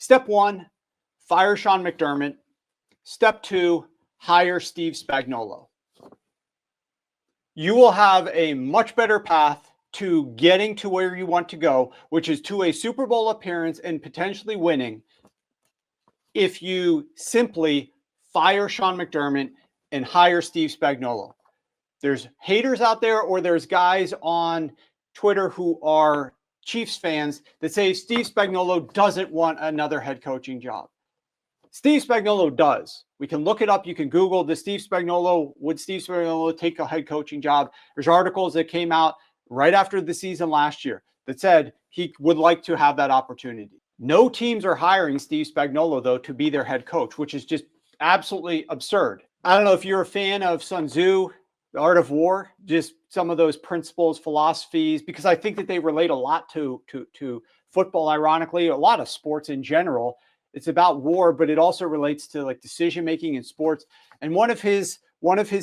Step one, fire Sean McDermott. Step two, hire Steve Spagnuolo. You will have a much better path to getting to where you want to go, which is to a Super Bowl appearance and potentially winning, if you simply fire Sean McDermott and hire Steve Spagnuolo. There's haters out there, or there's guys on Twitter who are Chiefs fans that say Steve Spagnuolo doesn't want another head coaching job. Steve Spagnuolo does. We can look it up. You can Google would Steve Spagnuolo take a head coaching job? There's articles that came out right after the season last year that said he would like to have that opportunity. No teams are hiring Steve Spagnuolo, though, to be their head coach, which is just absolutely absurd. I don't know if you're a fan of Sun Tzu, The Art of War, just some of those principles, philosophies, because I think that they relate a lot to football, ironically, a lot of sports in general. It's about war, but it also relates to like decision-making in sports. And one of his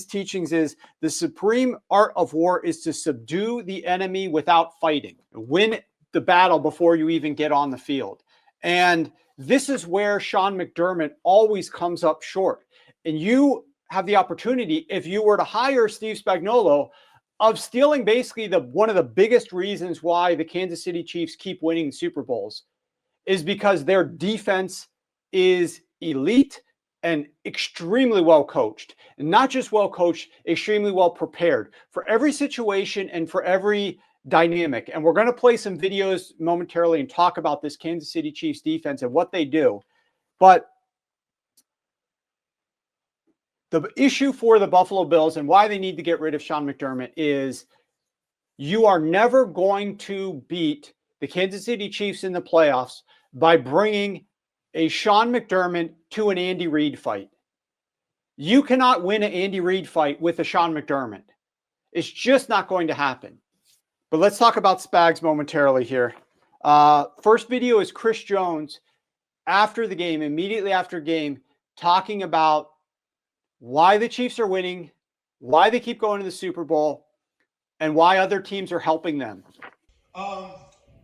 teachings is the supreme art of war is to subdue the enemy without fighting. Win the battle before you even get on the field. And this is where Sean McDermott always comes up short. And you have the opportunity, if you were to hire Steve Spagnuolo, of stealing basically one of the biggest reasons why the Kansas City Chiefs keep winning Super Bowls, is because their defense is elite and extremely well coached. And not just well coached, extremely well prepared for every situation and for every dynamic. And we're going to play some videos momentarily and talk about this Kansas City Chiefs defense and what they do. But the issue for the Buffalo Bills and why they need to get rid of Sean McDermott is you are never going to beat the Kansas City Chiefs in the playoffs by bringing a Sean McDermott to an Andy Reid fight. You cannot win an Andy Reid fight with a Sean McDermott. It's just not going to happen. But let's talk about Spags momentarily here. First video is Chris Jones after the game, immediately after game, talking about why the Chiefs are winning, why they keep going to the Super Bowl, and why other teams are helping them.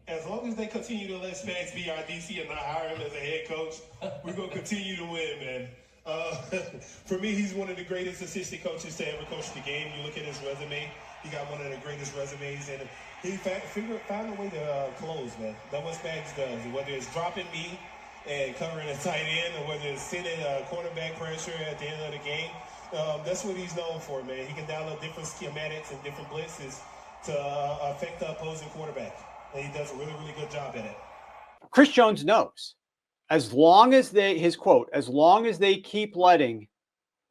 As long as they continue to let Spags be our DC and not hire him as a head coach, we're going to continue to win, man. For me, he's one of the greatest assistant coaches to ever coach the game. You look at his resume, he got one of the greatest resumes, and he found a way to close, man. That's what Spags does. Whether it's dropping me and covering a tight end, or whether it's sending quarterback pressure at the end of the game, that's what he's known for, man. He can download different schematics and different blitzes to affect the opposing quarterback. And he does a really, really good job at it. Chris Jones knows, as long as his quote, as long as they keep letting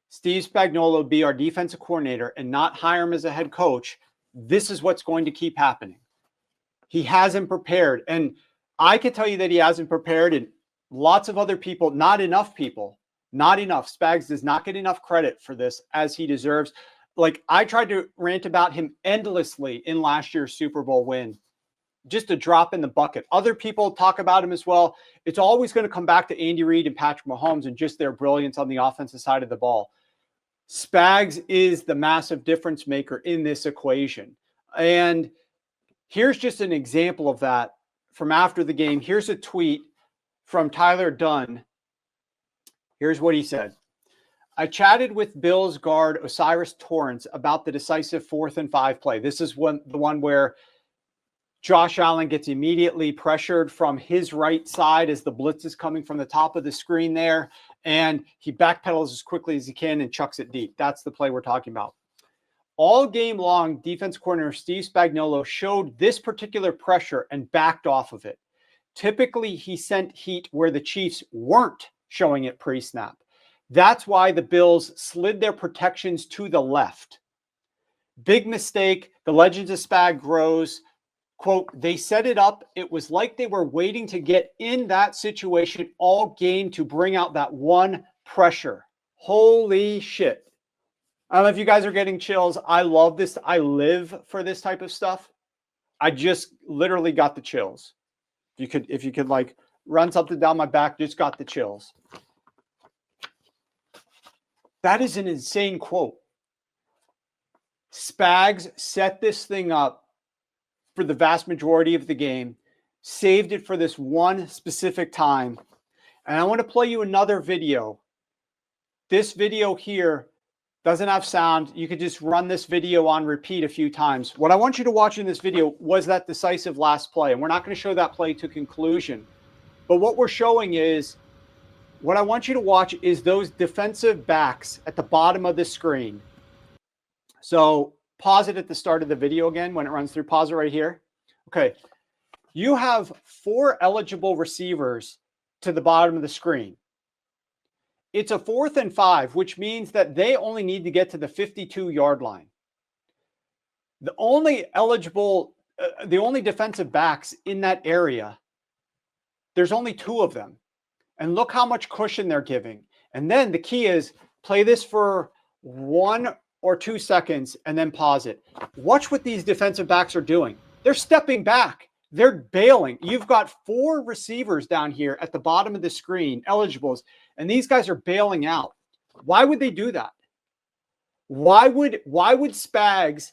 Steve Spagnuolo be our defensive coordinator and not hire him as a head coach, this is what's going to keep happening. He hasn't prepared. And I can tell you that he hasn't prepared, and lots of other people, not enough people, not enough. Spags does not get enough credit for this as he deserves. Like, I tried to rant about him endlessly in last year's Super Bowl win. Just a drop in the bucket. Other people talk about him as well. It's always going to come back to Andy Reid and Patrick Mahomes and just their brilliance on the offensive side of the ball. Spags is the massive difference maker in this equation. And here's just an example of that from after the game. Here's a tweet from Tyler Dunn. Here's what he said. I chatted with Bills guard Osiris Torrance about the decisive 4th and 5 play. This is the one where Josh Allen gets immediately pressured from his right side as the blitz is coming from the top of the screen there, and he backpedals as quickly as he can and chucks it deep. That's the play we're talking about. All game long, defense coordinator Steve Spagnuolo showed this particular pressure and backed off of it. Typically, he sent heat where the Chiefs weren't showing it pre-snap. That's why the Bills slid their protections to the left. Big mistake. The legends of Spag grows. Quote, they set it up. It was like they were waiting to get in that situation all game to bring out that one pressure. Holy shit. I don't know if you guys are getting chills. I love this. I live for this type of stuff. I just literally got the chills. If you could like run something down my back, just got the chills. That is an insane quote. Spags set this thing up for the vast majority of the game, saved it for this one specific time. And I want to play you another video. This video here doesn't have sound. You could just run this video on repeat a few times. What I want you to watch in this video was that decisive last play. And we're not going to show that play to conclusion. But what we're showing is, what I want you to watch is those defensive backs at the bottom of the screen. So pause it at the start of the video again when it runs through. Pause it right here. Okay. You have 4 eligible receivers to the bottom of the screen. It's a 4th and 5, which means that they only need to get to the 52-yard line. The only defensive backs in that area, there's only 2 of them. And look how much cushion they're giving. And then the key is play this for 1 or 2 seconds and then pause it. Watch what these defensive backs are doing. They're stepping back. They're bailing. You've got 4 receivers down here at the bottom of the screen, eligibles, and these guys are bailing out. Why would they do that? Why would Spags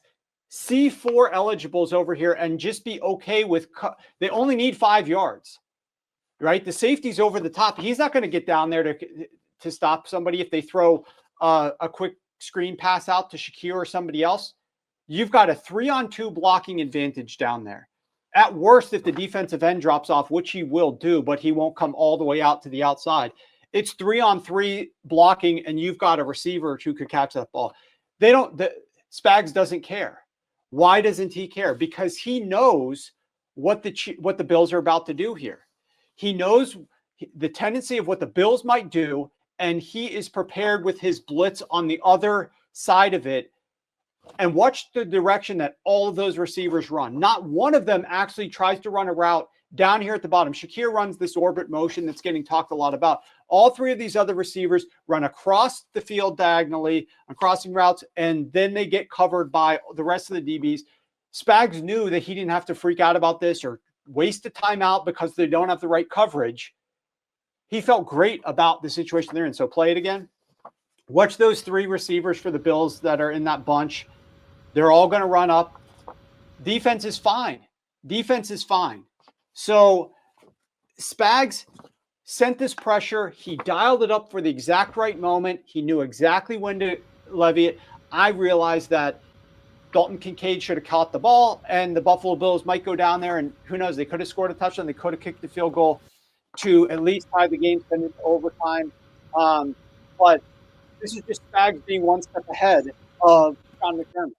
see 4 eligibles over here and just be okay with they only need 5 yards, right? The safety's over the top. He's not going to get down there to stop somebody if they throw a quick screen pass out to Shakir or somebody else. You've got a 3-on-2 blocking advantage down there. At worst, if the defensive end drops off, which he will do, but he won't come all the way out to the outside, it's 3-on-3 blocking, and you've got a receiver who could catch that ball. Spags doesn't care. Why doesn't he care? Because he knows what the Bills are about to do here. He knows the tendency of what the Bills might do, and he is prepared with his blitz on the other side of it. And watch the direction that all of those receivers run. Not one of them actually tries to run a route down here at the bottom. Shakir runs this orbit motion that's getting talked a lot about. All 3 of these other receivers run across the field diagonally on crossing routes, and then they get covered by the rest of the DBs. Spags knew that he didn't have to freak out about this or waste a timeout because they don't have the right coverage. He felt great about the situation they're in. So play it again. Watch those 3 receivers for the Bills that are in that bunch. They're all going to run up. Defense is fine. Defense is fine. So Spags sent this pressure. He dialed it up for the exact right moment. He knew exactly when to levy it. I realized that Dalton Kincaid should have caught the ball, and the Buffalo Bills might go down there, and who knows, they could have scored a touchdown. They could have kicked the field goal to at least tie the game, send it to overtime. But this is just Spags being one step ahead of Sean McDermott.